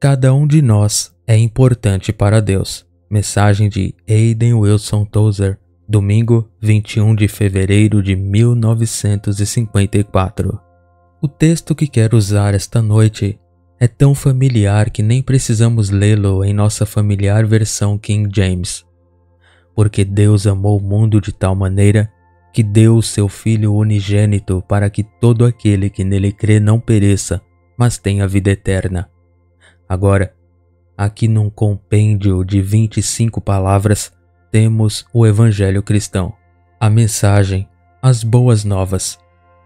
Cada um de nós é importante para Deus. Mensagem de Hayden Wilson Tozer, domingo 21 de fevereiro de 1954. O texto que quero usar esta noite é tão familiar que nem precisamos lê-lo em nossa familiar versão King James. Porque Deus amou o mundo de tal maneira que deu o seu Filho unigênito para que todo aquele que nele crê não pereça, mas tenha vida eterna. Agora, aqui num compêndio de 25 palavras, temos o Evangelho cristão, a mensagem, as boas novas,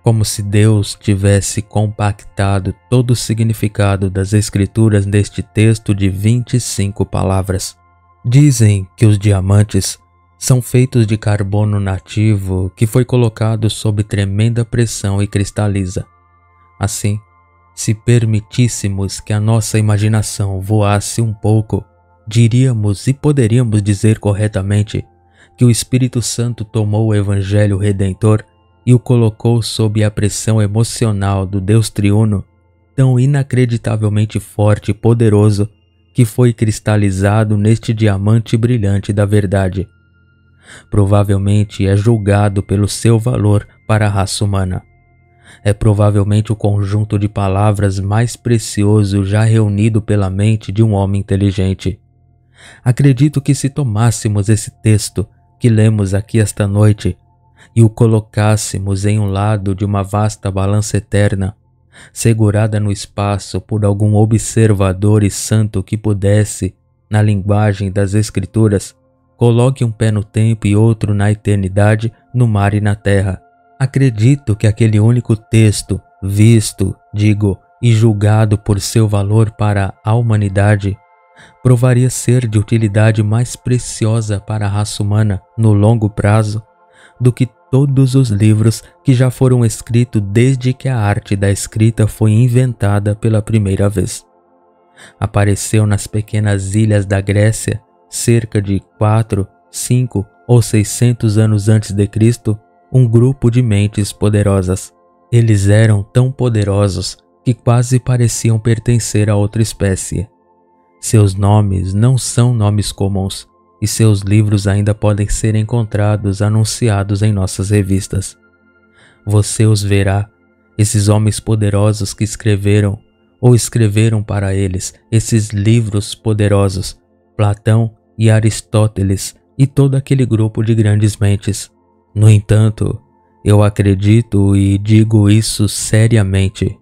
como se Deus tivesse compactado todo o significado das Escrituras neste texto de 25 palavras. Dizem que os diamantes são feitos de carbono nativo que foi colocado sob tremenda pressão e cristaliza. Assim, se permitíssemos que a nossa imaginação voasse um pouco, diríamos e poderíamos dizer corretamente que o Espírito Santo tomou o Evangelho Redentor e o colocou sob a pressão emocional do Deus triuno, tão inacreditavelmente forte e poderoso que foi cristalizado neste diamante brilhante da verdade. Provavelmente é julgado pelo seu valor para a raça humana. É provavelmente o conjunto de palavras mais precioso já reunido pela mente de um homem inteligente. Acredito que se tomássemos esse texto que lemos aqui esta noite e o colocássemos em um lado de uma vasta balança eterna, segurada no espaço por algum observador e santo que pudesse, na linguagem das Escrituras, coloque um pé no tempo e outro na eternidade, no mar e na terra. Acredito que aquele único texto, visto, digo, e julgado por seu valor para a humanidade, provaria ser de utilidade mais preciosa para a raça humana no longo prazo do que todos os livros que já foram escritos desde que a arte da escrita foi inventada pela primeira vez. Apareceu nas pequenas ilhas da Grécia, cerca de 4, 5 ou 600 anos antes de Cristo, um grupo de mentes poderosas. Eles eram tão poderosos que quase pareciam pertencer a outra espécie. Seus nomes não são nomes comuns, e seus livros ainda podem ser encontrados anunciados em nossas revistas. Você os verá, esses homens poderosos que escreveram ou escreveram para eles esses livros poderosos, Platão e Aristóteles e todo aquele grupo de grandes mentes. No entanto, eu acredito e digo isso seriamente,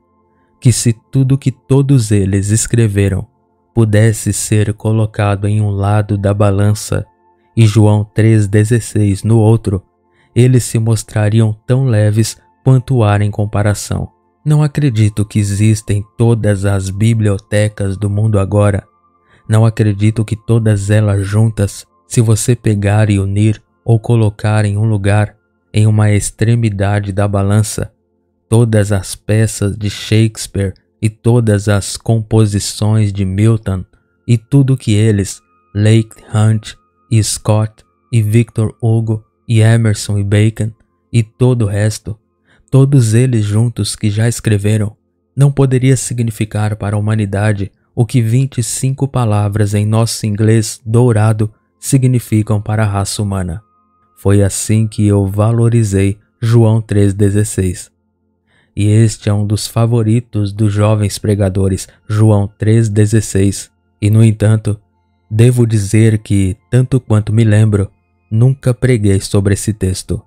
que se tudo que todos eles escreveram pudesse ser colocado em um lado da balança e João 3,16 no outro, eles se mostrariam tão leves quanto o ar em comparação. Não acredito que existem todas as bibliotecas do mundo agora. Não acredito que todas elas juntas, se você pegar e unir ou colocar em um lugar, em uma extremidade da balança, todas as peças de Shakespeare e todas as composições de Milton e tudo que eles, Leigh Hunt e Scott e Victor Hugo e Emerson e Bacon e todo o resto, todos eles juntos que já escreveram, não poderia significar para a humanidade o que 25 palavras em nosso inglês dourado significam para a raça humana. Foi assim que eu valorizei João 3,16. E este é um dos favoritos dos jovens pregadores, João 3,16. E, no entanto, devo dizer que, tanto quanto me lembro, nunca preguei sobre esse texto.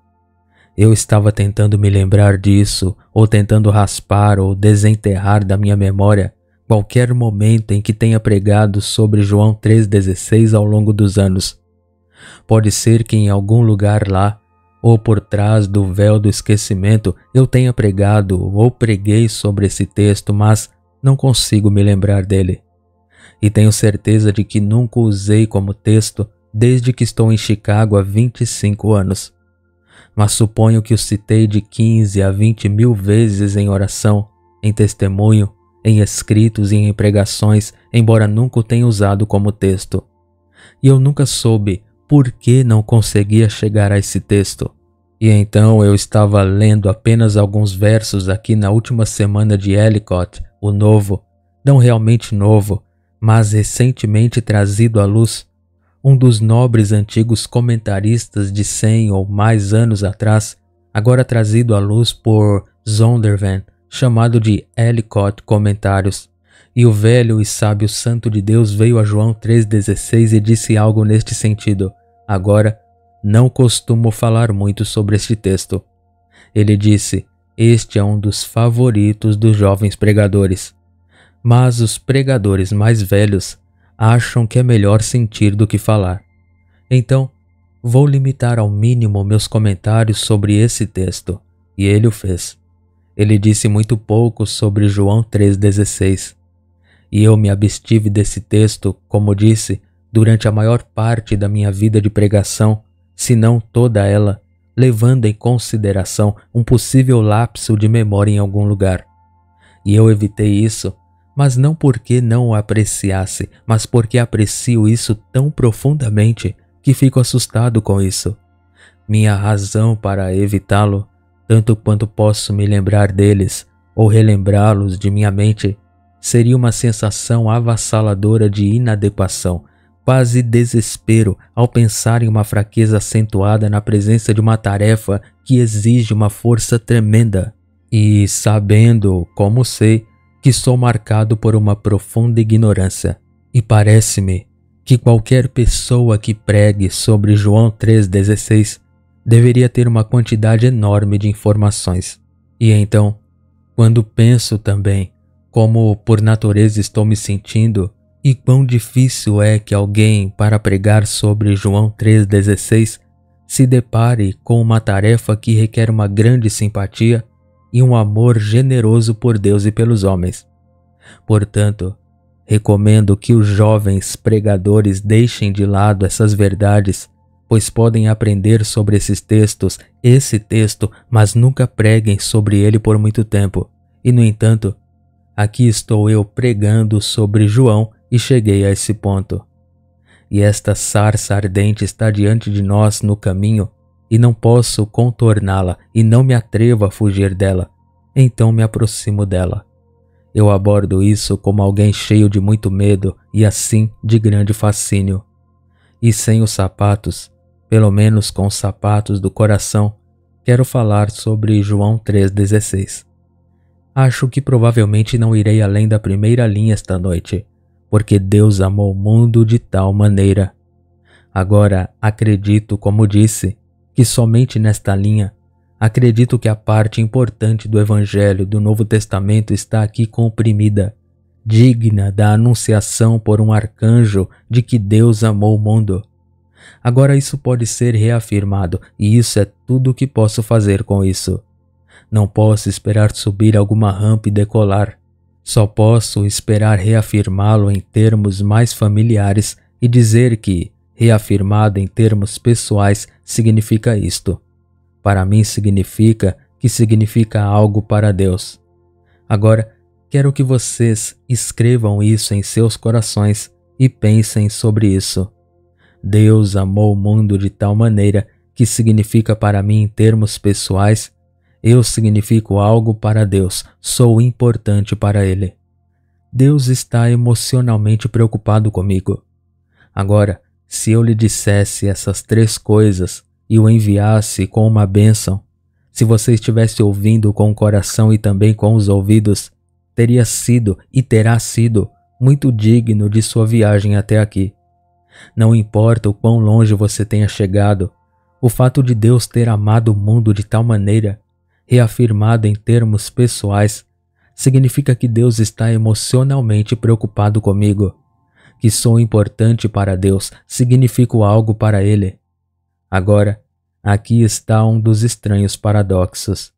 Eu estava tentando me lembrar disso, ou tentando raspar ou desenterrar da minha memória qualquer momento em que tenha pregado sobre João 3,16 ao longo dos anos. Pode ser que em algum lugar lá, ou por trás do véu do esquecimento, eu tenha pregado ou preguei sobre esse texto, mas não consigo me lembrar dele. E tenho certeza de que nunca o usei como texto desde que estou em Chicago há 25 anos. Mas suponho que o citei de 15 a 20 mil vezes em oração, em testemunho, em escritos e em pregações, embora nunca o tenha usado como texto. E eu nunca soube por que não conseguia chegar a esse texto. E então eu estava lendo apenas alguns versos aqui na última semana de Ellicott, o novo, não realmente novo, mas recentemente trazido à luz, um dos nobres antigos comentaristas de 100 ou mais anos atrás, agora trazido à luz por Zondervan, chamado de Ellicott Comentários. E o velho e sábio santo de Deus veio a João 3,16 e disse algo neste sentido. Agora, não costumo falar muito sobre este texto. Ele disse, este é um dos favoritos dos jovens pregadores. Mas os pregadores mais velhos acham que é melhor sentir do que falar. Então, vou limitar ao mínimo meus comentários sobre esse texto. E ele o fez. Ele disse muito pouco sobre João 3,16. E eu me abstive desse texto, como disse, durante a maior parte da minha vida de pregação, se não toda ela, levando em consideração um possível lapso de memória em algum lugar. E eu evitei isso, mas não porque não o apreciasse, mas porque aprecio isso tão profundamente que fico assustado com isso. Minha razão para evitá-lo, tanto quanto posso me lembrar deles ou relembrá-los de minha mente, seria uma sensação avassaladora de inadequação, quase desespero ao pensar em uma fraqueza acentuada na presença de uma tarefa que exige uma força tremenda. E sabendo, como sei, que sou marcado por uma profunda ignorância. E parece-me que qualquer pessoa que pregue sobre João 3,16 deveria ter uma quantidade enorme de informações. E então, quando penso também como por natureza estou me sentindo e quão difícil é que alguém, para pregar sobre João 3,16, se depare com uma tarefa que requer uma grande simpatia e um amor generoso por Deus e pelos homens. Portanto, recomendo que os jovens pregadores deixem de lado essas verdades, pois podem aprender sobre esse texto, mas nunca preguem sobre ele por muito tempo. E, no entanto, aqui estou eu pregando sobre João e cheguei a esse ponto. E esta sarça ardente está diante de nós no caminho, e não posso contorná-la e não me atrevo a fugir dela. Então me aproximo dela. Eu abordo isso como alguém cheio de muito medo e assim de grande fascínio. E sem os sapatos, pelo menos com os sapatos do coração, quero falar sobre João 3,16. Acho que provavelmente não irei além da primeira linha esta noite, porque Deus amou o mundo de tal maneira. Agora, acredito, como disse, que somente nesta linha, acredito que a parte importante do Evangelho do Novo Testamento está aqui comprimida, digna da anunciação por um arcanjo de que Deus amou o mundo. Agora isso pode ser reafirmado, e isso é tudo o que posso fazer com isso. Não posso esperar subir alguma rampa e decolar. Só posso esperar reafirmá-lo em termos mais familiares e dizer que, reafirmado em termos pessoais, significa isto. Para mim significa que significa algo para Deus. Agora, quero que vocês escrevam isso em seus corações e pensem sobre isso. Deus amou o mundo de tal maneira que significa para mim em termos pessoais. Eu significo algo para Deus, sou importante para Ele. Deus está emocionalmente preocupado comigo. Agora, se eu lhe dissesse essas 3 coisas e o enviasse com uma bênção, se você estivesse ouvindo com o coração e também com os ouvidos, teria sido e terá sido muito digno de sua viagem até aqui. Não importa o quão longe você tenha chegado, o fato de Deus ter amado o mundo de tal maneira, reafirmado em termos pessoais, significa que Deus está emocionalmente preocupado comigo. Que sou importante para Deus, significo algo para Ele. Agora, aqui está um dos estranhos paradoxos.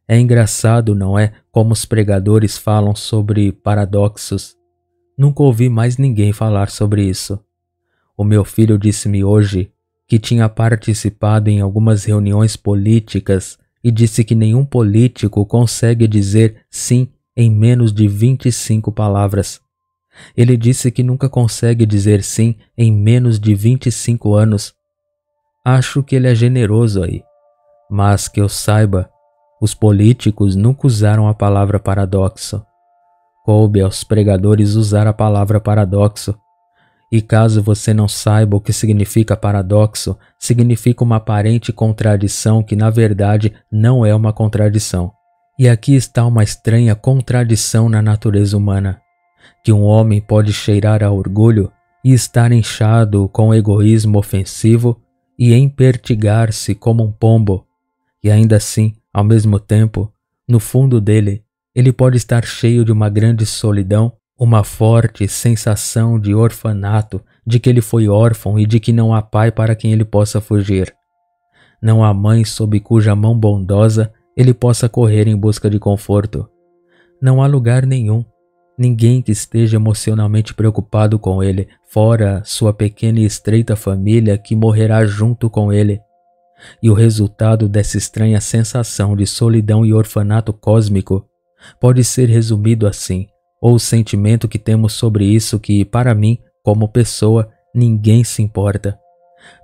É engraçado, não é, como os pregadores falam sobre paradoxos. Nunca ouvi mais ninguém falar sobre isso. O meu filho disse-me hoje que tinha participado em algumas reuniões políticas e disse que nenhum político consegue dizer sim em menos de 25 palavras. Ele disse que nunca consegue dizer sim em menos de 25 anos. Acho que ele é generoso aí, mas que eu saiba, os políticos nunca usaram a palavra paradoxo. coube aos pregadores usar a palavra paradoxo. E caso você não saiba o que significa paradoxo, significa uma aparente contradição que na verdade não é uma contradição. E aqui está uma estranha contradição na natureza humana, que um homem pode cheirar a orgulho e estar inchado com egoísmo ofensivo e empertigar-se como um pombo, e ainda assim, ao mesmo tempo, no fundo dele, ele pode estar cheio de uma grande solidão, uma forte sensação de orfanato, de que ele foi órfão e de que não há pai para quem ele possa fugir. Não há mãe sob cuja mão bondosa ele possa correr em busca de conforto. Não há lugar nenhum, ninguém que esteja emocionalmente preocupado com ele, fora sua pequena e estreita família que morrerá junto com ele. E o resultado dessa estranha sensação de solidão e orfanato cósmico pode ser resumido assim, ou o sentimento que temos sobre isso que, para mim, como pessoa, ninguém se importa.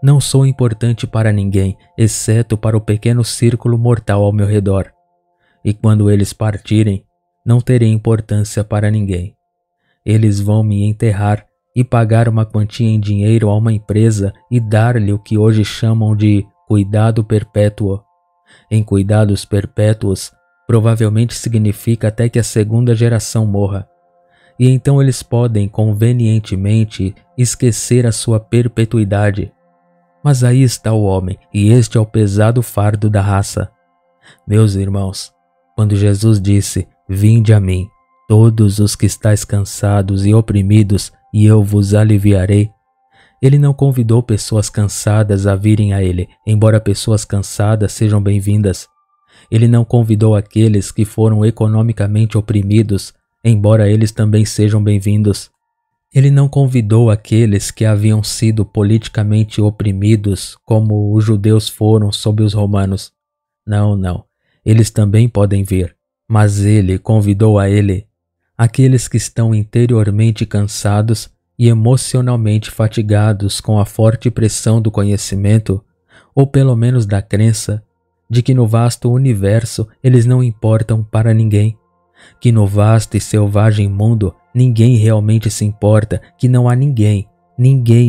Não sou importante para ninguém, exceto para o pequeno círculo mortal ao meu redor. E quando eles partirem, não terei importância para ninguém. Eles vão me enterrar e pagar uma quantia em dinheiro a uma empresa e dar-lhe o que hoje chamam de cuidado perpétuo. Em cuidados perpétuos, provavelmente significa até que a segunda geração morra. E então eles podem convenientemente esquecer a sua perpetuidade. Mas aí está o homem, e este é o pesado fardo da raça. Meus irmãos, quando Jesus disse: "Vinde a mim, todos os que estáis cansados e oprimidos, e eu vos aliviarei", ele não convidou pessoas cansadas a virem a ele, embora pessoas cansadas sejam bem-vindas. Ele não convidou aqueles que foram economicamente oprimidos, embora eles também sejam bem-vindos. Ele não convidou aqueles que haviam sido politicamente oprimidos, como os judeus foram sob os romanos. Não, eles também podem vir, mas ele convidou a ele aqueles que estão interiormente cansados e emocionalmente fatigados com a forte pressão do conhecimento, ou pelo menos da crença, de que no vasto universo eles não importam para ninguém, que no vasto e selvagem mundo ninguém realmente se importa, que não há ninguém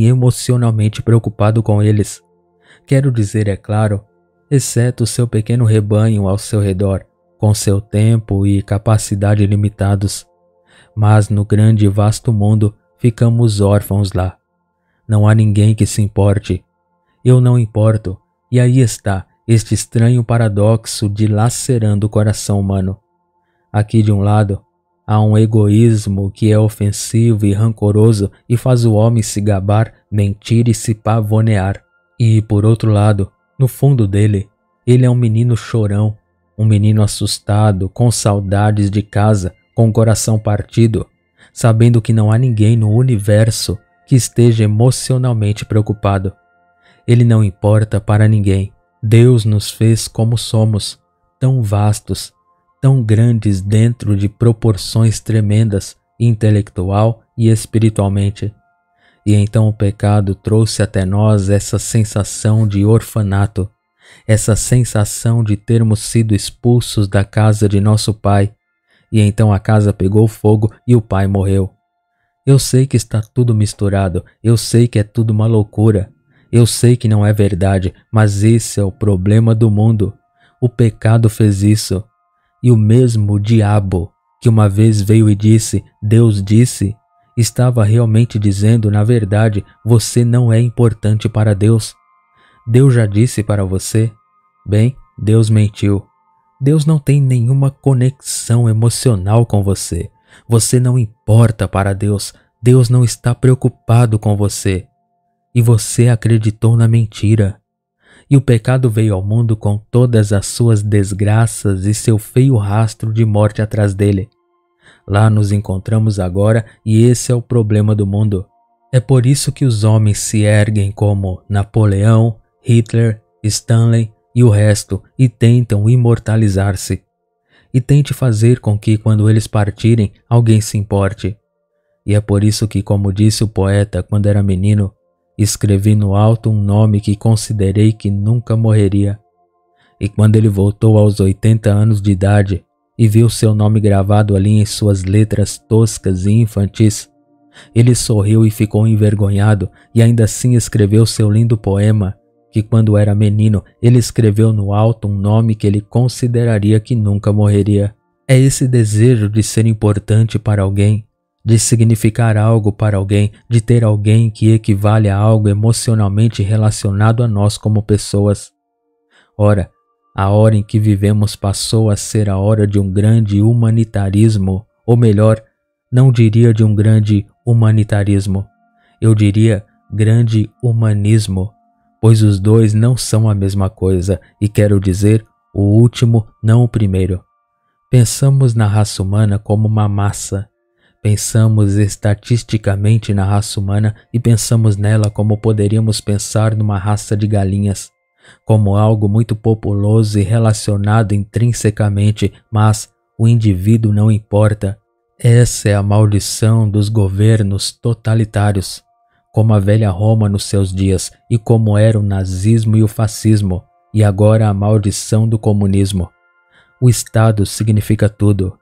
emocionalmente preocupado com eles. Quero dizer, é claro, exceto o seu pequeno rebanho ao seu redor, com seu tempo e capacidade limitados. Mas no grande e vasto mundo ficamos órfãos lá. Não há ninguém que se importe. Eu não importo, e aí está este estranho paradoxo dilacerando o coração humano. Aqui de um lado, há um egoísmo que é ofensivo e rancoroso e faz o homem se gabar, mentir e se pavonear. E, por outro lado, no fundo dele, ele é um menino chorão, um menino assustado, com saudades de casa, com o coração partido, sabendo que não há ninguém no universo que esteja emocionalmente preocupado. Ele não importa para ninguém. Deus nos fez como somos, tão vastos, tão grandes dentro de proporções tremendas, intelectual e espiritualmente. E então o pecado trouxe até nós essa sensação de orfanato, essa sensação de termos sido expulsos da casa de nosso pai, e então a casa pegou fogo e o pai morreu. Eu sei que está tudo misturado, eu sei que é tudo uma loucura, eu sei que não é verdade, mas esse é o problema do mundo. O pecado fez isso. E o mesmo diabo que uma vez veio e disse, Deus disse, estava realmente dizendo, na verdade, você não é importante para Deus. Deus já disse para você? Bem, Deus mentiu. Deus não tem nenhuma conexão emocional com você. Você não importa para Deus. Deus não está preocupado com você. E você acreditou na mentira. E o pecado veio ao mundo com todas as suas desgraças e seu feio rastro de morte atrás dele. Lá nos encontramos agora e esse é o problema do mundo. É por isso que os homens se erguem como Napoleão, Hitler, Stanley e o resto e tentam imortalizar-se. E tente fazer com que quando eles partirem alguém se importe. E é por isso que, como disse o poeta quando era menino, escrevi no alto um nome que considerei que nunca morreria. E quando ele voltou aos 80 anos de idade e viu seu nome gravado ali em suas letras toscas e infantis. Ele sorriu e ficou envergonhado, e ainda assim escreveu seu lindo poema, que quando era menino ele escreveu no alto um nome que ele consideraria que nunca morreria. É esse desejo de ser importante para alguém, de significar algo para alguém, de ter alguém que equivale a algo emocionalmente relacionado a nós como pessoas. Ora, a hora em que vivemos passou a ser a hora de um grande humanitarismo, ou melhor, não diria de um grande humanitarismo, eu diria grande humanismo, pois os dois não são a mesma coisa, e quero dizer, o último não o primeiro. Pensamos na raça humana como uma massa. Pensamos estatisticamente na raça humana e pensamos nela como poderíamos pensar numa raça de galinhas, como algo muito populoso e relacionado intrinsecamente, mas o indivíduo não importa. Essa é a maldição dos governos totalitários, como a velha Roma nos seus dias e como era o nazismo e o fascismo, e agora a maldição do comunismo. O Estado significa tudo,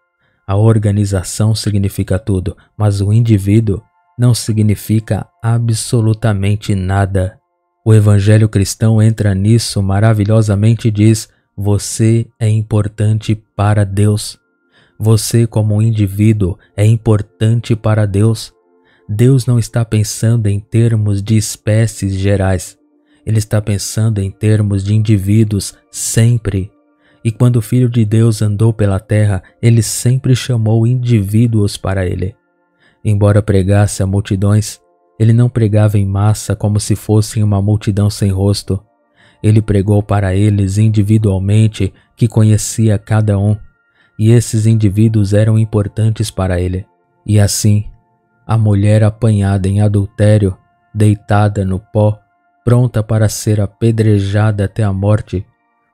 a organização significa tudo, mas o indivíduo não significa absolutamente nada. O Evangelho cristão entra nisso maravilhosamente e diz: você é importante para Deus. Você, como indivíduo, é importante para Deus. Deus não está pensando em termos de espécies gerais. Ele está pensando em termos de indivíduos sempre. E quando o Filho de Deus andou pela terra, ele sempre chamou indivíduos para ele. Embora pregasse a multidões, ele não pregava em massa como se fosse uma multidão sem rosto. Ele pregou para eles individualmente, que conhecia cada um, e esses indivíduos eram importantes para ele. E assim, a mulher apanhada em adultério, deitada no pó, pronta para ser apedrejada até a morte,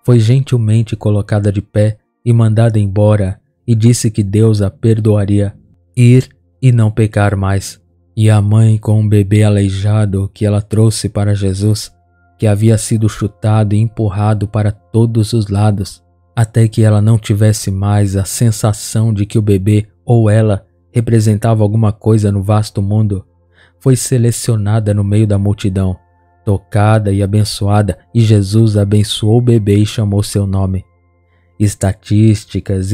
foi gentilmente colocada de pé e mandada embora, e disse que Deus a perdoaria, ir e não pecar mais. E a mãe com um bebê aleijado que ela trouxe para Jesus, que havia sido chutado e empurrado para todos os lados, até que ela não tivesse mais a sensação de que o bebê ou ela representava alguma coisa no vasto mundo, foi selecionada no meio da multidão, tocada e abençoada, e Jesus abençoou o bebê e chamou seu nome. Estatísticas,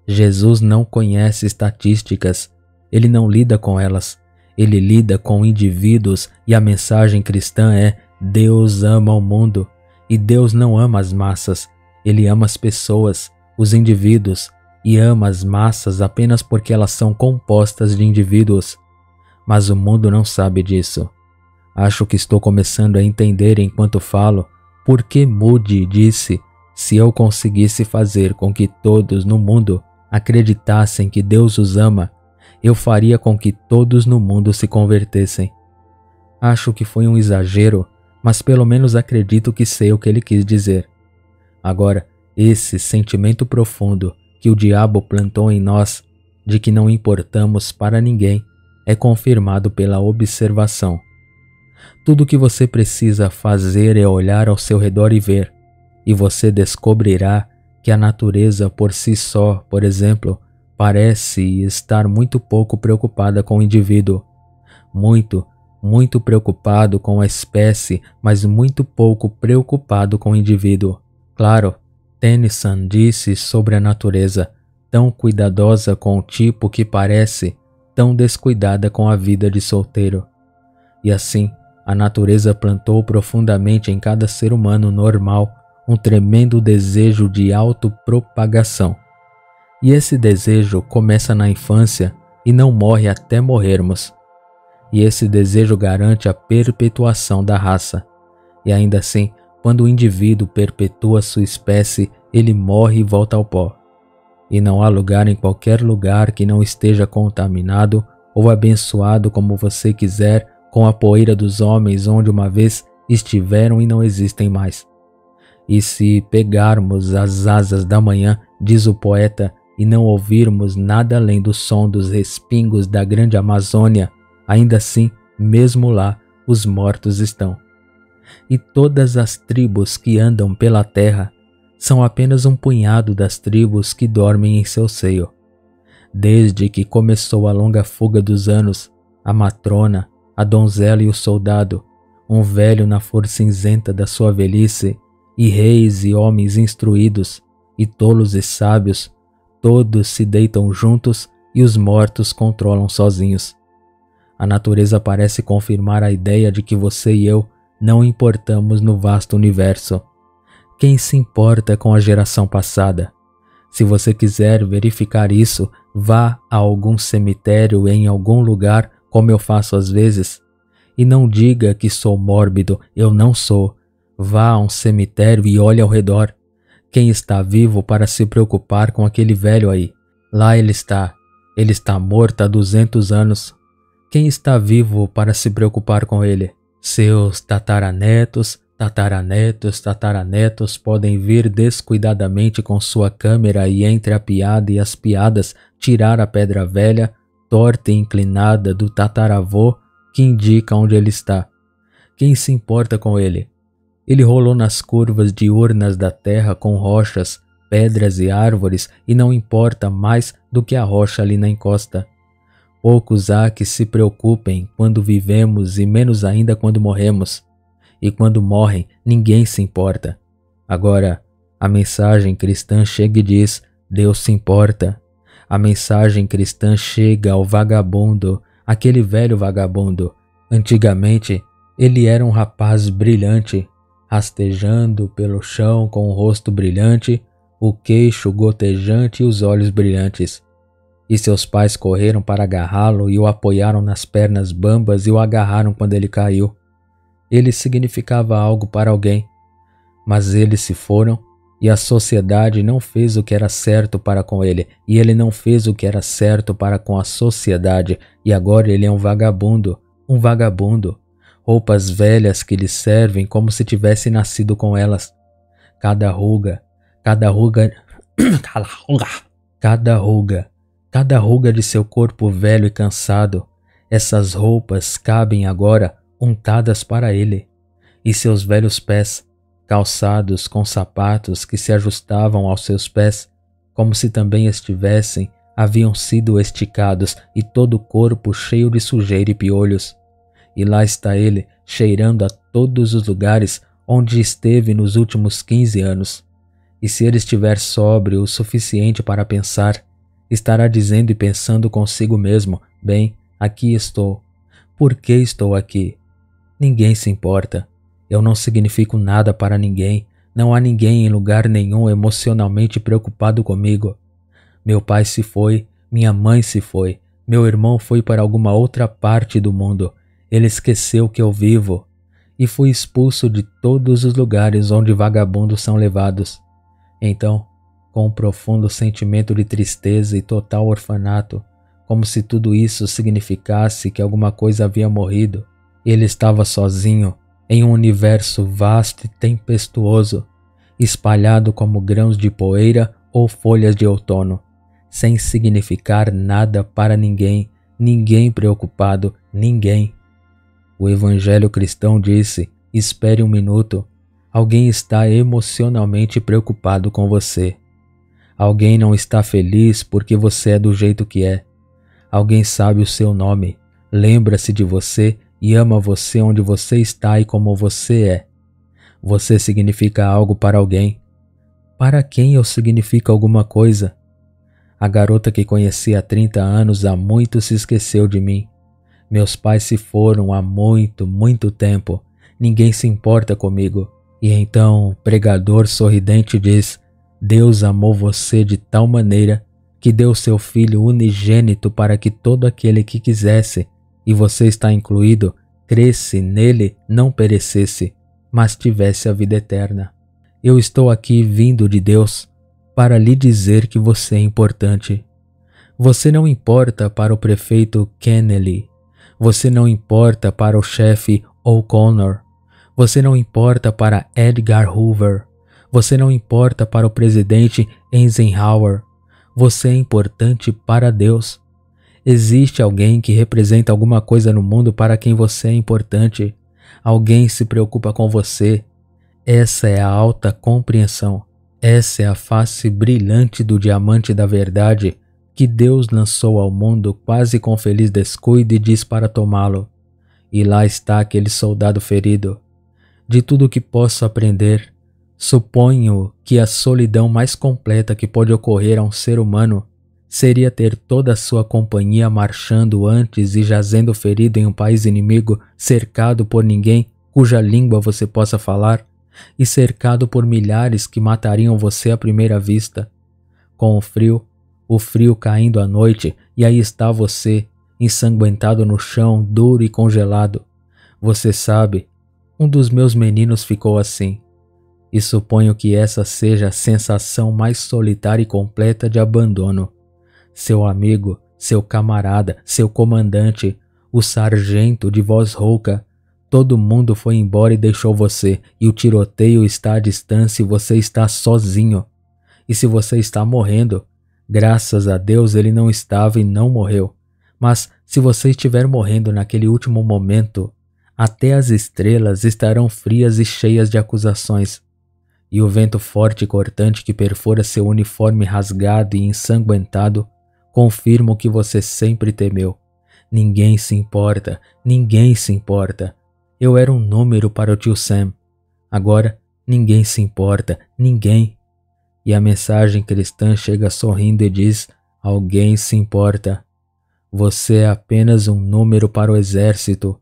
Jesus não conhece estatísticas, ele não lida com elas, ele lida com indivíduos, e a mensagem cristã é: Deus ama o mundo, e Deus não ama as massas, ele ama as pessoas, os indivíduos, e ama as massas apenas porque elas são compostas de indivíduos. Mas o mundo não sabe disso. Acho que estou começando a entender enquanto falo por que Moody disse: se eu conseguisse fazer com que todos no mundo acreditassem que Deus os ama, eu faria com que todos no mundo se convertessem. Acho que foi um exagero, mas pelo menos acredito que sei o que ele quis dizer. Agora, esse sentimento profundo que o diabo plantou em nós, de que não importamos para ninguém, é confirmado pela observação. Tudo o que você precisa fazer é olhar ao seu redor e ver, e você descobrirá que a natureza por si só, por exemplo, parece estar muito pouco preocupada com o indivíduo. Muito preocupado com a espécie, mas muito pouco preocupado com o indivíduo. Claro, Tennyson disse sobre a natureza, tão cuidadosa com o tipo que parece, tão descuidada com a vida de solteiro. E assim, a natureza plantou profundamente em cada ser humano normal um tremendo desejo de autopropagação. E esse desejo começa na infância e não morre até morrermos. E esse desejo garante a perpetuação da raça. E ainda assim, quando o indivíduo perpetua sua espécie, ele morre e volta ao pó. E não há lugar em qualquer lugar que não esteja contaminado ou abençoado como você quiser com a poeira dos homens onde uma vez estiveram e não existem mais. E se pegarmos as asas da manhã, diz o poeta, e não ouvirmos nada além do som dos respingos da grande Amazônia, ainda assim, mesmo lá, os mortos estão. E todas as tribos que andam pela terra são apenas um punhado das tribos que dormem em seu seio. Desde que começou a longa fuga dos anos, a matrona, a donzela e o soldado, um velho na flor cinzenta da sua velhice, e reis e homens instruídos, e tolos e sábios, todos se deitam juntos e os mortos controlam sozinhos. A natureza parece confirmar a ideia de que você e eu não importamos no vasto universo. Quem se importa com a geração passada? Se você quiser verificar isso, vá a algum cemitério em algum lugar, como eu faço às vezes, e não diga que sou mórbido, eu não sou. Vá a um cemitério e olhe ao redor. Quem está vivo para se preocupar com aquele velho aí? Lá ele está. Ele está morto há 200 anos. Quem está vivo para se preocupar com ele? Seus tataranetos, tataranetos, tataranetos podem vir descuidadamente com sua câmera e entre a piada e as piadas tirar a pedra velha, torta e inclinada do tataravô que indica onde ele está. Quem se importa com ele? Ele rolou nas curvas diurnas da terra com rochas, pedras e árvores e não importa mais do que a rocha ali na encosta. Poucos há que se preocupem quando vivemos e menos ainda quando morremos. E quando morrem, ninguém se importa. Agora, a mensagem cristã chega e diz: Deus se importa. A mensagem cristã chega ao vagabundo, aquele velho vagabundo. Antigamente, ele era um rapaz brilhante, rastejando pelo chão com o rosto brilhante, o queixo gotejante e os olhos brilhantes. E seus pais correram para agarrá-lo e o apoiaram nas pernas bambas e o agarraram quando ele caiu. Ele significava algo para alguém, mas eles se foram e a sociedade não fez o que era certo para com ele, e ele não fez o que era certo para com a sociedade, e agora ele é um vagabundo, roupas velhas que lhe servem como se tivesse nascido com elas. Cada ruga de seu corpo velho e cansado, essas roupas cabem agora untadas para ele, e seus velhos pés, calçados com sapatos que se ajustavam aos seus pés, como se também haviam sido esticados, e todo o corpo cheio de sujeira e piolhos. E lá está ele, cheirando a todos os lugares onde esteve nos últimos 15 anos. E se ele estiver sóbrio o suficiente para pensar, estará dizendo e pensando consigo mesmo: bem, aqui estou. Por que estou aqui? Ninguém se importa. Eu não significo nada para ninguém. Não há ninguém em lugar nenhum emocionalmente preocupado comigo. Meu pai se foi, minha mãe se foi, meu irmão foi para alguma outra parte do mundo. Ele esqueceu que eu vivo. E fui expulso de todos os lugares onde vagabundos são levados. Então, com um profundo sentimento de tristeza e total orfanato, como se tudo isso significasse que alguma coisa havia morrido, ele estava sozinho em um universo vasto e tempestuoso, espalhado como grãos de poeira ou folhas de outono, sem significar nada para ninguém, ninguém preocupado, ninguém. O evangelho cristão disse: espere um minuto, alguém está emocionalmente preocupado com você. Alguém não está feliz porque você é do jeito que é. Alguém sabe o seu nome, lembra-se de você e ama você onde você está e como você é. Você significa algo para alguém. Para quem eu significo alguma coisa? A garota que conheci há 30 anos há muito se esqueceu de mim. Meus pais se foram há muito, muito tempo. Ninguém se importa comigo. E então o pregador sorridente diz: Deus amou você de tal maneira que deu seu Filho unigênito para que todo aquele que quisesse, e você está incluído, cresce nele, não perecesse, mas tivesse a vida eterna. Eu estou aqui vindo de Deus para lhe dizer que você é importante. Você não importa para o prefeito Kennedy. Você não importa para o chefe O'Connor. Você não importa para Edgar Hoover. Você não importa para o presidente Eisenhower. Você é importante para Deus. Existe alguém que representa alguma coisa no mundo para quem você é importante. Alguém se preocupa com você. Essa é a alta compreensão. Essa é a face brilhante do diamante da verdade que Deus lançou ao mundo quase com feliz descuido e diz para tomá-lo. E lá está aquele soldado ferido. De tudo que posso aprender, suponho que a solidão mais completa que pode ocorrer a um ser humano seria ter toda a sua companhia marchando antes e jazendo ferido em um país inimigo, cercado por ninguém cuja língua você possa falar, e cercado por milhares que matariam você à primeira vista. Com o frio caindo à noite, e aí está você, ensanguentado no chão, duro e congelado. Você sabe, um dos meus meninos ficou assim, e suponho que essa seja a sensação mais solitária e completa de abandono. Seu amigo, seu camarada, seu comandante, o sargento de voz rouca, todo mundo foi embora e deixou você, e o tiroteio está à distância e você está sozinho. E se você está morrendo, graças a Deus ele não estava e não morreu. Mas se você estiver morrendo naquele último momento, até as estrelas estarão frias e cheias de acusações. E o vento forte e cortante que perfura seu uniforme rasgado e ensanguentado confirma o que você sempre temeu. Ninguém se importa, ninguém se importa. Eu era um número para o tio Sam. Agora, ninguém se importa, ninguém. E a mensagem cristã chega sorrindo e diz: alguém se importa. Você é apenas um número para o exército,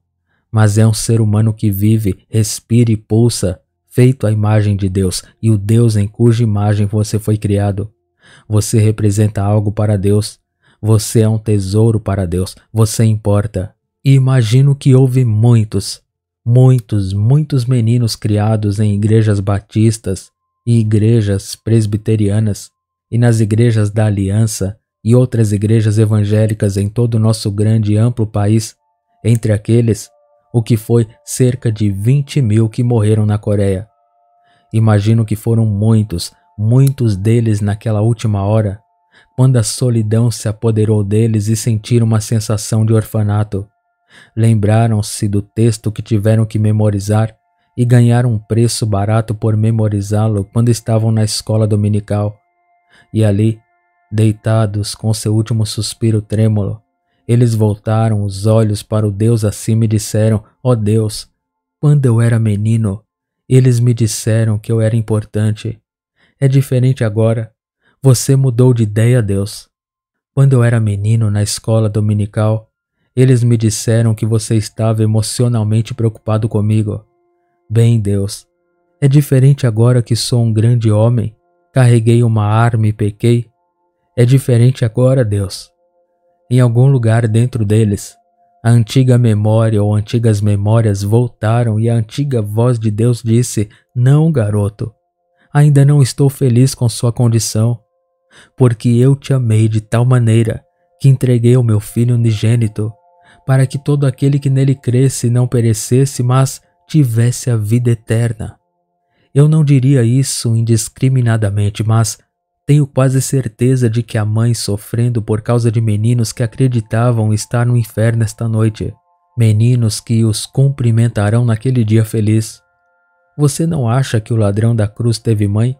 mas é um ser humano que vive, respira e pulsa, feito à imagem de Deus, e o Deus em cuja imagem você foi criado. Você representa algo para Deus. Você é um tesouro para Deus. Você importa. E imagino que houve muitos meninos criados em igrejas batistas e igrejas presbiterianas e nas igrejas da Aliança e outras igrejas evangélicas em todo o nosso grande e amplo país. Entre aqueles, o que foi cerca de 20.000 que morreram na Coreia. Imagino que foram muitos deles naquela última hora, quando a solidão se apoderou deles e sentiram uma sensação de orfanato. Lembraram-se do texto que tiveram que memorizar e ganharam um preço barato por memorizá-lo quando estavam na escola dominical. E ali, deitados com seu último suspiro trêmulo, eles voltaram os olhos para o Deus acima e disseram: ó Deus, quando eu era menino, eles me disseram que eu era importante. É diferente agora. Você mudou de ideia, Deus. Quando eu era menino na escola dominical, eles me disseram que você estava emocionalmente preocupado comigo. Bem, Deus, é diferente agora que sou um grande homem, carreguei uma arma e pequei. É diferente agora, Deus. Em algum lugar dentro deles, a antiga memória ou antigas memórias voltaram e a antiga voz de Deus disse: não, garoto, ainda não estou feliz com sua condição, porque eu te amei de tal maneira que entreguei o meu filho unigênito, para que todo aquele que nele cresce não perecesse, mas tivesse a vida eterna. Eu não diria isso indiscriminadamente, mas tenho quase certeza de que há mães sofrendo por causa de meninos que acreditavam estar no inferno esta noite, meninos que os cumprimentarão naquele dia feliz. Você não acha que o ladrão da cruz teve mãe?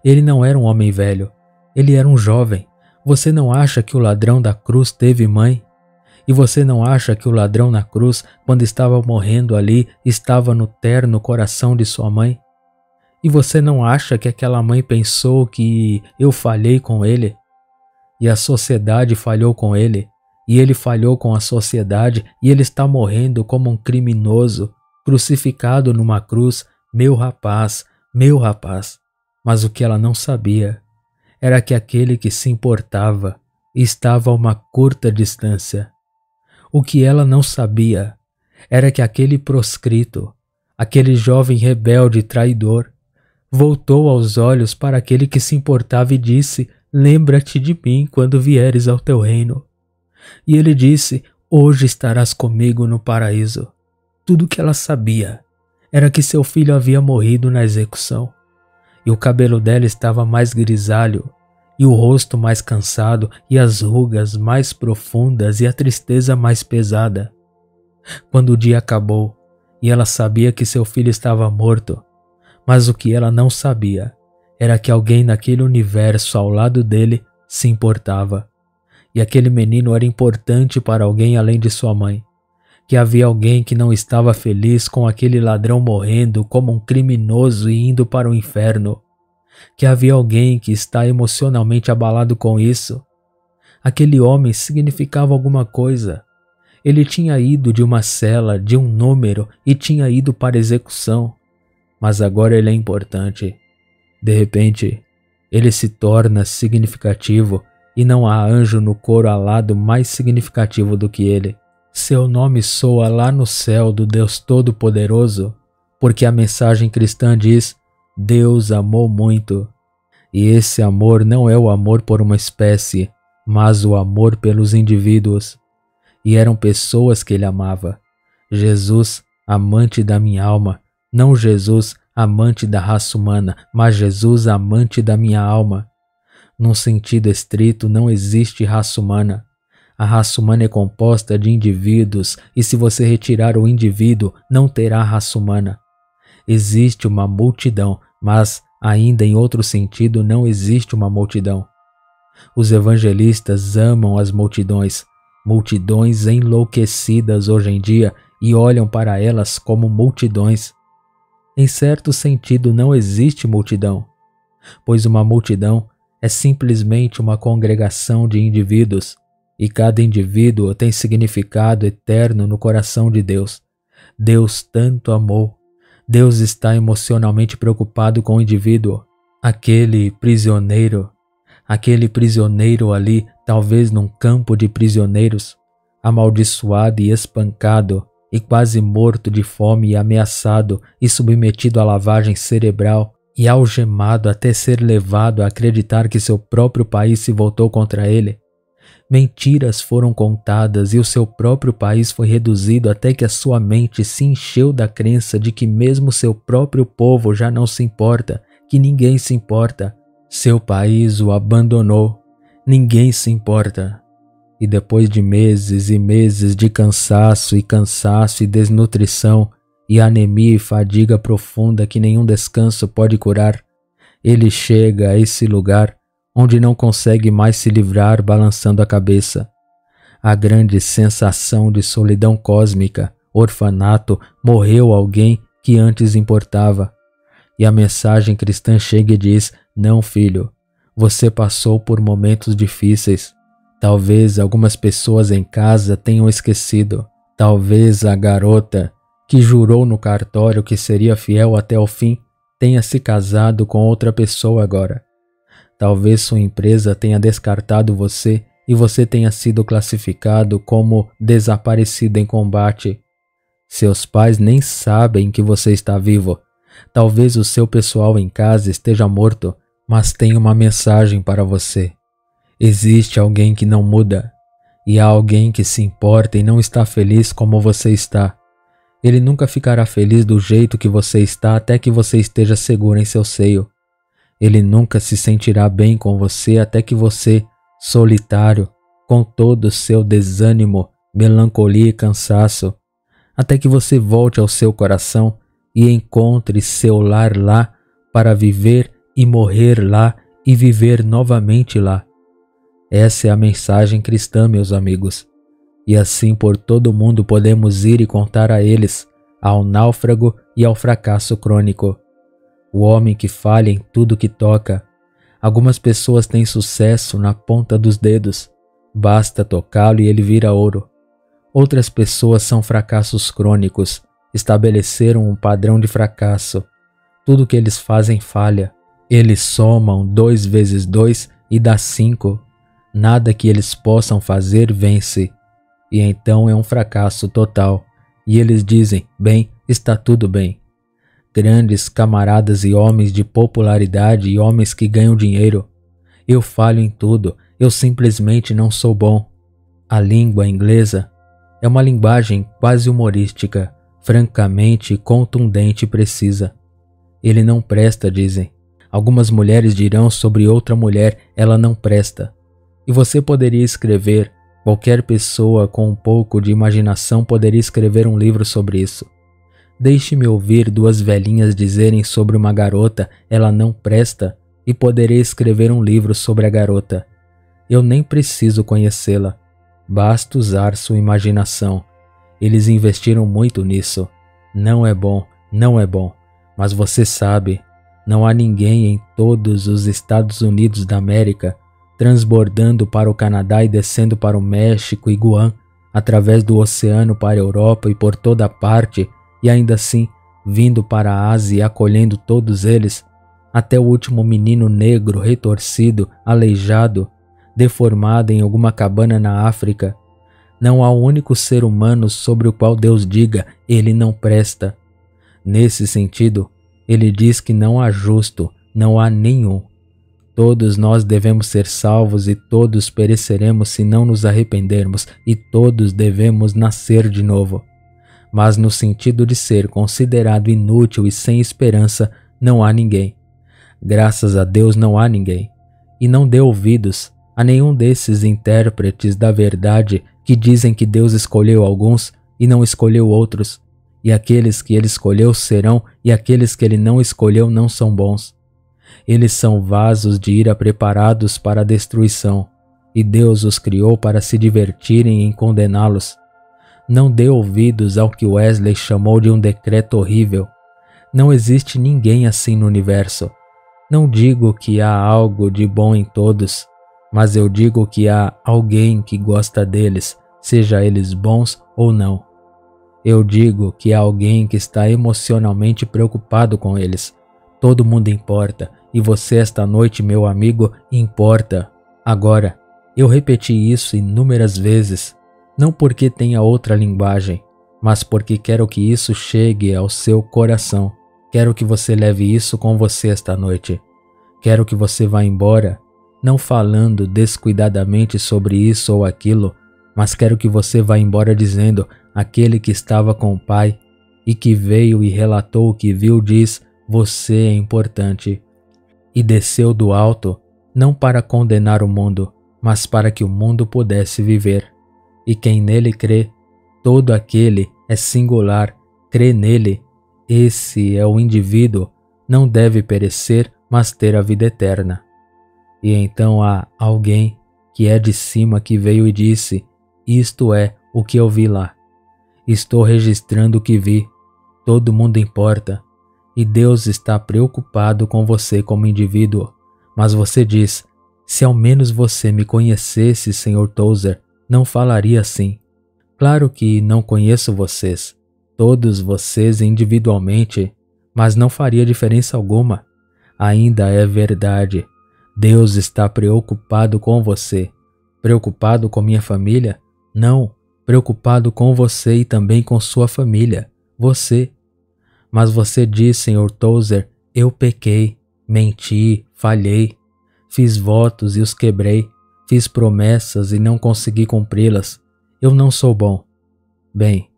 Ele não era um homem velho, ele era um jovem. Você não acha que o ladrão da cruz teve mãe? E você não acha que o ladrão na cruz, quando estava morrendo ali, estava no terno coração de sua mãe? E você não acha que aquela mãe pensou que eu falhei com ele? E a sociedade falhou com ele, e ele falhou com a sociedade, e ele está morrendo como um criminoso, crucificado numa cruz, meu rapaz, meu rapaz. Mas o que ela não sabia era que aquele que se importava estava a uma curta distância. O que ela não sabia era que aquele proscrito, aquele jovem rebelde e traidor, voltou aos olhos para aquele que se importava e disse: lembra-te de mim quando vieres ao teu reino. E ele disse: hoje estarás comigo no paraíso. Tudo o que ela sabia era que seu filho havia morrido na execução, e o cabelo dela estava mais grisalho, e o rosto mais cansado, e as rugas mais profundas, e a tristeza mais pesada. Quando o dia acabou, e ela sabia que seu filho estava morto, mas o que ela não sabia era que alguém naquele universo ao lado dele se importava. E aquele menino era importante para alguém além de sua mãe. Que havia alguém que não estava feliz com aquele ladrão morrendo como um criminoso e indo para o inferno. Que havia alguém que está emocionalmente abalado com isso. Aquele homem significava alguma coisa. Ele tinha ido de uma cela, de um número e tinha ido para execução. Mas agora ele é importante. De repente, ele se torna significativo e não há anjo no coro alado mais significativo do que ele. Seu nome soa lá no céu do Deus Todo-Poderoso, porque a mensagem cristã diz: Deus amou muito. E esse amor não é o amor por uma espécie, mas o amor pelos indivíduos. E eram pessoas que ele amava. Jesus, amante da minha alma, não Jesus, amante da raça humana, mas Jesus, amante da minha alma. Num sentido estrito, não existe raça humana. A raça humana é composta de indivíduos, e se você retirar o indivíduo, não terá raça humana. Existe uma multidão, mas, ainda em outro sentido, não existe uma multidão. Os evangelistas amam as multidões, multidões enlouquecidas hoje em dia, e olham para elas como multidões. Em certo sentido, não existe multidão, pois uma multidão é simplesmente uma congregação de indivíduos, e cada indivíduo tem significado eterno no coração de Deus. Deus tanto amou. Deus está emocionalmente preocupado com o indivíduo. Aquele prisioneiro ali, talvez num campo de prisioneiros, amaldiçoado e espancado, e quase morto de fome e ameaçado e submetido à lavagem cerebral e algemado até ser levado a acreditar que seu próprio país se voltou contra ele. Mentiras foram contadas e o seu próprio país foi reduzido até que a sua mente se encheu da crença de que mesmo seu próprio povo já não se importa, que ninguém se importa. Seu país o abandonou, ninguém se importa. E depois de meses e meses de cansaço e desnutrição, e anemia e fadiga profunda que nenhum descanso pode curar, ele chega a esse lugar onde não consegue mais se livrar balançando a cabeça. A grande sensação de solidão cósmica, orfanato, morreu alguém que antes importava. E a mensagem cristã chega e diz: não, filho, você passou por momentos difíceis. Talvez algumas pessoas em casa tenham esquecido. Talvez a garota que jurou no cartório que seria fiel até o fim tenha se casado com outra pessoa agora. Talvez sua empresa tenha descartado você e você tenha sido classificado como desaparecido em combate. Seus pais nem sabem que você está vivo. Talvez o seu pessoal em casa esteja morto, mas tem uma mensagem para você. Existe alguém que não muda, e há alguém que se importa e não está feliz como você está. Ele nunca ficará feliz do jeito que você está até que você esteja seguro em seu seio. Ele nunca se sentirá bem com você até que você, solitário, com todo o seu desânimo, melancolia e cansaço, até que você volte ao seu coração e encontre seu lar lá para viver e morrer lá e viver novamente lá. Essa é a mensagem cristã, meus amigos. E assim por todo mundo podemos ir e contar a eles, ao náufrago e ao fracasso crônico. O homem que falha em tudo que toca. Algumas pessoas têm sucesso na ponta dos dedos. Basta tocá-lo e ele vira ouro. Outras pessoas são fracassos crônicos. Estabeleceram um padrão de fracasso. Tudo que eles fazem falha. Eles somam 2 vezes 2 e dá 5. Nada que eles possam fazer vence. E então é um fracasso total. E eles dizem: bem, está tudo bem. Grandes camaradas e homens de popularidade e homens que ganham dinheiro. Eu falho em tudo, eu simplesmente não sou bom. A língua inglesa é uma linguagem quase humorística, francamente contundente e precisa. Ele não presta, dizem. Algumas mulheres dirão sobre outra mulher: ela não presta. E você poderia escrever, qualquer pessoa com um pouco de imaginação poderia escrever um livro sobre isso. Deixe-me ouvir 2 velhinhas dizerem sobre uma garota: ela não presta, e poderei escrever um livro sobre a garota. Eu nem preciso conhecê-la. Basta usar sua imaginação. Eles investiram muito nisso. Não é bom, não é bom. Mas você sabe, não há ninguém em todos os Estados Unidos da América transbordando para o Canadá e descendo para o México e Guam, através do oceano para a Europa e por toda parte, e ainda assim vindo para a Ásia e acolhendo todos eles, até o último menino negro retorcido, aleijado, deformado em alguma cabana na África. Não há um único ser humano sobre o qual Deus diga, ele não presta. Nesse sentido, ele diz que não há justo, não há nenhum. Todos nós devemos ser salvos e todos pereceremos se não nos arrependermos, e todos devemos nascer de novo. Mas no sentido de ser considerado inútil e sem esperança, não há ninguém. Graças a Deus não há ninguém. E não dê ouvidos a nenhum desses intérpretes da verdade que dizem que Deus escolheu alguns e não escolheu outros, e aqueles que ele escolheu serão, e aqueles que ele não escolheu não são bons. Eles são vasos de ira preparados para a destruição, e Deus os criou para se divertirem em condená-los. Não dê ouvidos ao que Wesley chamou de um decreto horrível. Não existe ninguém assim no universo. Não digo que há algo de bom em todos, mas eu digo que há alguém que gosta deles, seja eles bons ou não. Eu digo que há alguém que está emocionalmente preocupado com eles. Todo mundo importa, e você esta noite, meu amigo, importa. Agora, eu repeti isso inúmeras vezes, não porque tenha outra linguagem, mas porque quero que isso chegue ao seu coração. Quero que você leve isso com você esta noite. Quero que você vá embora, não falando descuidadamente sobre isso ou aquilo, mas quero que você vá embora dizendo: aquele que estava com o Pai e que veio e relatou o que viu diz: você é importante. E desceu do alto, não para condenar o mundo, mas para que o mundo pudesse viver. E quem nele crê, todo aquele é singular, crê nele. Esse é o indivíduo, não deve perecer, mas ter a vida eterna. E então há alguém que é de cima que veio e disse: isto é o que eu vi lá. Estou registrando o que vi. Todo mundo importa. E Deus está preocupado com você como indivíduo. Mas você diz: se ao menos você me conhecesse, Sr. Tozer, não falaria assim. Claro que não conheço vocês, todos vocês individualmente, mas não faria diferença alguma. Ainda é verdade. Deus está preocupado com você. Preocupado com minha família? Não, preocupado com você e também com sua família. Você. Mas você diz, Sr. Tozer, eu pequei, menti, falhei. Fiz votos e os quebrei. Fiz promessas e não consegui cumpri-las. Eu não sou bom. Bem,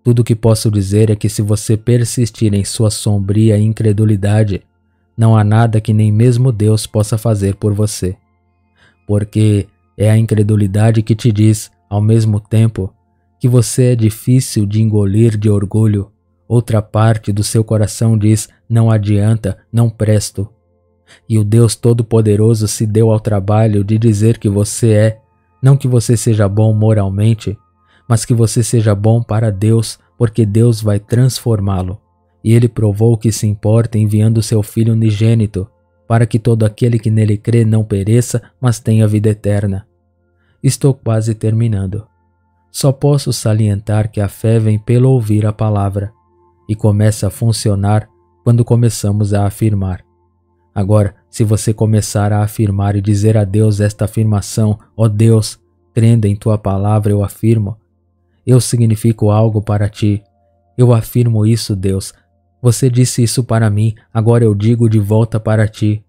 tudo o que posso dizer é que se você persistir em sua sombria incredulidade, não há nada que nem mesmo Deus possa fazer por você. Porque é a incredulidade que te diz, ao mesmo tempo, que você é difícil de engolir de orgulho. Outra parte do seu coração diz: não adianta, não presto. E o Deus Todo-Poderoso se deu ao trabalho de dizer que você é, não que você seja bom moralmente, mas que você seja bom para Deus, porque Deus vai transformá-lo. E ele provou que se importa enviando seu Filho unigênito, para que todo aquele que nele crê não pereça, mas tenha vida eterna. Estou quase terminando. Só posso salientar que a fé vem pelo ouvir a palavra, e começa a funcionar quando começamos a afirmar. Agora, se você começar a afirmar e dizer a Deus esta afirmação: ó Deus, crendo em tua palavra eu afirmo, eu significo algo para ti. Eu afirmo isso, Deus. Você disse isso para mim, agora eu digo de volta para ti.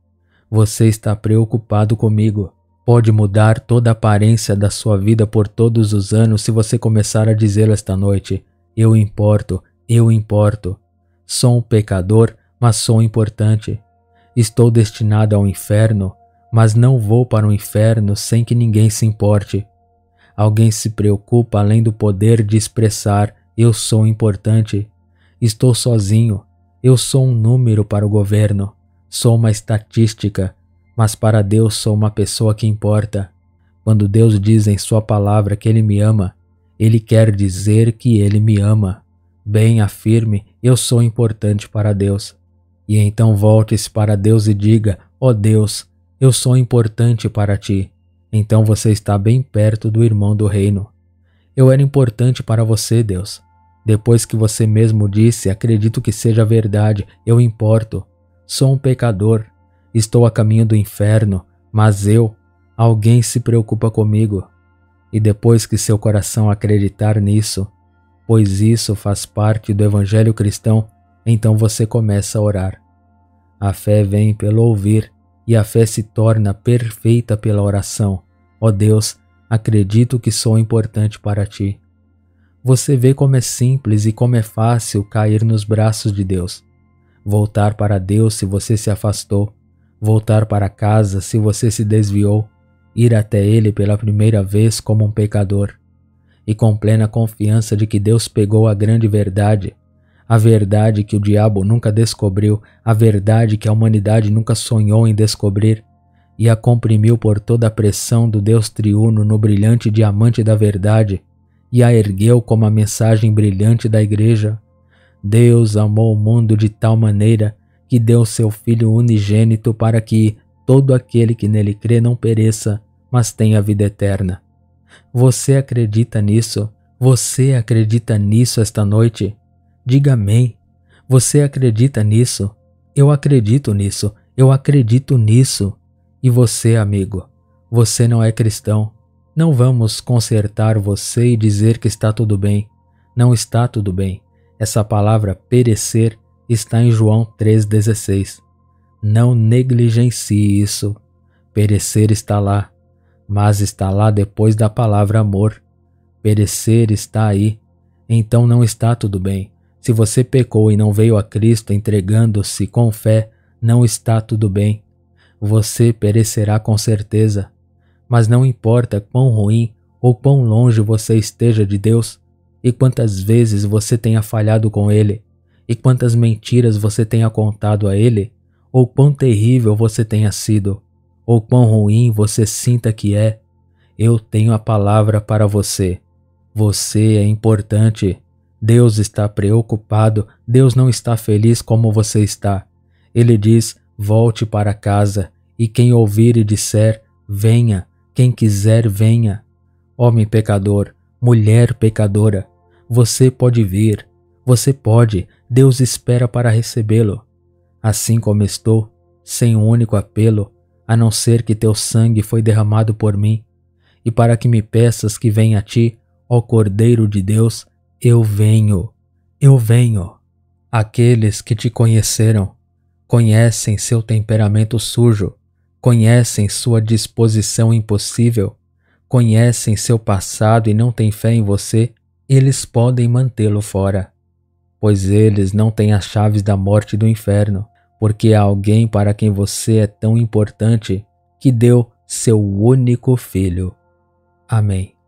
Você está preocupado comigo. Pode mudar toda a aparência da sua vida por todos os anos se você começar a dizê-lo esta noite. Eu importo, eu importo. Sou um pecador, mas sou importante. Estou destinado ao inferno, mas não vou para o inferno sem que ninguém se importe. Alguém se preocupa além do poder de expressar: eu sou importante. Estou sozinho. Eu sou um número para o governo. Sou uma estatística. mas para Deus sou uma pessoa que importa. Quando Deus diz em sua palavra que Ele me ama, Ele quer dizer que Ele me ama. Bem, afirme, eu sou importante para Deus. E então volte-se para Deus e diga, ó Deus, eu sou importante para ti. Então você está bem perto do irmão do reino. Eu era importante para você, Deus. Depois que você mesmo disse, acredito que seja verdade, eu importo. Sou um pecador, estou a caminho do inferno, mas alguém se preocupa comigo. E depois que seu coração acreditar nisso, pois isso faz parte do evangelho cristão, então você começa a orar. A fé vem pelo ouvir, e a fé se torna perfeita pela oração. Ó Deus, acredito que sou importante para ti. Você vê como é simples e como é fácil cair nos braços de Deus. Voltar para Deus se você se afastou, voltar para casa se você se desviou, ir até Ele pela primeira vez como um pecador. E com plena confiança de que Deus pegou a grande verdade, a verdade que o diabo nunca descobriu, a verdade que a humanidade nunca sonhou em descobrir, e a comprimiu por toda a pressão do Deus triuno no brilhante diamante da verdade, e a ergueu como a mensagem brilhante da igreja. Deus amou o mundo de tal maneira que deu seu Filho unigênito para que todo aquele que nele crê não pereça, mas tenha vida eterna. Você acredita nisso? Você acredita nisso esta noite? Diga amém. Você acredita nisso? Eu acredito nisso. Eu acredito nisso. E você, amigo? Você não é cristão. Não vamos consertar você e dizer que está tudo bem. Não está tudo bem. Essa palavra perecer está em João 3,16. Não negligencie isso. Perecer está lá, mas está lá depois da palavra amor. Perecer está aí, então não está tudo bem. Se você pecou e não veio a Cristo entregando-se com fé, não está tudo bem. Você perecerá com certeza. Mas não importa quão ruim ou quão longe você esteja de Deus, e quantas vezes você tenha falhado com Ele, e quantas mentiras você tenha contado a Ele, ou quão terrível você tenha sido, ou quão ruim você sinta que é, eu tenho a palavra para você. Você é importante. Deus está preocupado. Deus não está feliz como você está. Ele diz, volte para casa, e quem ouvir e disser, venha. Quem quiser, venha. Homem pecador, mulher pecadora, você pode vir. Você pode. Deus espera para recebê-lo. Assim como estou, sem um único apelo, a não ser que teu sangue foi derramado por mim, e para que me peças que venha a ti, ó Cordeiro de Deus, eu venho. Eu venho. Aqueles que te conheceram, conhecem seu temperamento sujo, conhecem sua disposição impossível, conhecem seu passado e não têm fé em você, eles podem mantê-lo fora. Pois eles não têm as chaves da morte e do inferno, porque há alguém para quem você é tão importante que deu seu único filho. Amém.